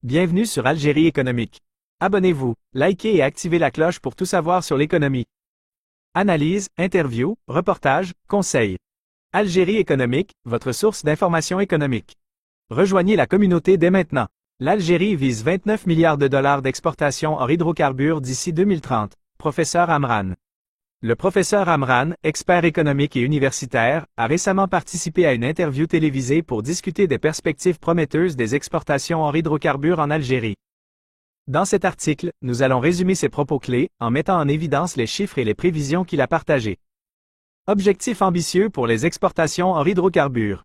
Bienvenue sur Algérie économique. Abonnez-vous, likez et activez la cloche pour tout savoir sur l'économie. Analyse, interview, reportage, conseils. Algérie économique, votre source d'information économique. Rejoignez la communauté dès maintenant. L'Algérie vise 29 milliards de dollars d'exportation hors hydrocarbures d'ici 2030. Professeur Amran. Le professeur Amran, expert économique et universitaire, a récemment participé à une interview télévisée pour discuter des perspectives prometteuses des exportations hors hydrocarbures en Algérie. Dans cet article, nous allons résumer ses propos clés, en mettant en évidence les chiffres et les prévisions qu'il a partagés. Objectifs ambitieux pour les exportations hors hydrocarbures.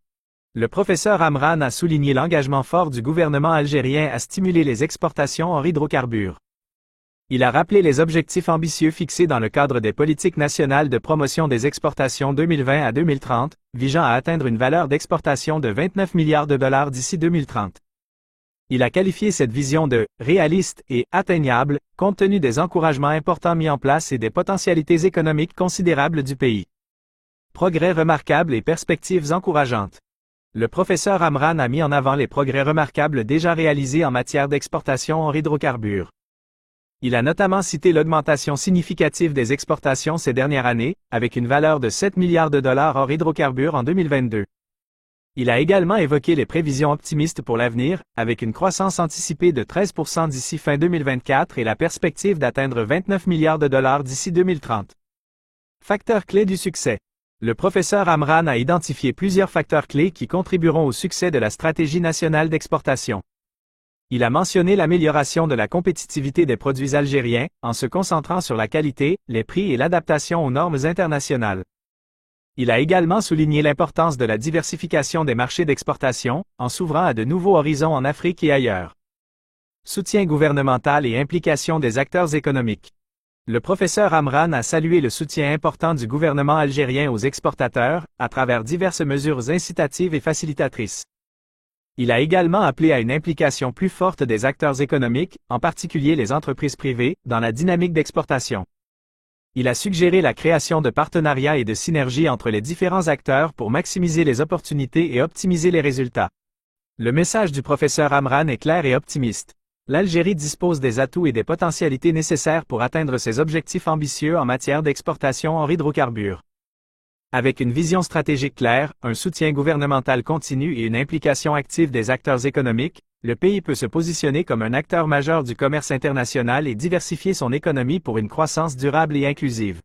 Le professeur Amran a souligné l'engagement fort du gouvernement algérien à stimuler les exportations hors hydrocarbures. Il a rappelé les objectifs ambitieux fixés dans le cadre des politiques nationales de promotion des exportations 2020 à 2030, visant à atteindre une valeur d'exportation de 29 milliards de dollars d'ici 2030. Il a qualifié cette vision de « réaliste » et « atteignable », compte tenu des encouragements importants mis en place et des potentialités économiques considérables du pays. Progrès remarquables et perspectives encourageantes. Le professeur Amran a mis en avant les progrès remarquables déjà réalisés en matière d'exportation hors hydrocarbures. Il a notamment cité l'augmentation significative des exportations ces dernières années, avec une valeur de 7 milliards de dollars hors hydrocarbures en 2022. Il a également évoqué les prévisions optimistes pour l'avenir, avec une croissance anticipée de 13% d'ici fin 2024 et la perspective d'atteindre 29 milliards de dollars d'ici 2030. Facteurs clés du succès. Le professeur Amran a identifié plusieurs facteurs clés qui contribueront au succès de la stratégie nationale d'exportation. Il a mentionné l'amélioration de la compétitivité des produits algériens, en se concentrant sur la qualité, les prix et l'adaptation aux normes internationales. Il a également souligné l'importance de la diversification des marchés d'exportation, en s'ouvrant à de nouveaux horizons en Afrique et ailleurs. Soutien gouvernemental et implication des acteurs économiques. Le professeur Amran a salué le soutien important du gouvernement algérien aux exportateurs, à travers diverses mesures incitatives et facilitatrices. Il a également appelé à une implication plus forte des acteurs économiques, en particulier les entreprises privées, dans la dynamique d'exportation. Il a suggéré la création de partenariats et de synergies entre les différents acteurs pour maximiser les opportunités et optimiser les résultats. Le message du professeur Amran est clair et optimiste. L'Algérie dispose des atouts et des potentialités nécessaires pour atteindre ses objectifs ambitieux en matière d'exportation hors hydrocarbures. Avec une vision stratégique claire, un soutien gouvernemental continu et une implication active des acteurs économiques, le pays peut se positionner comme un acteur majeur du commerce international et diversifier son économie pour une croissance durable et inclusive.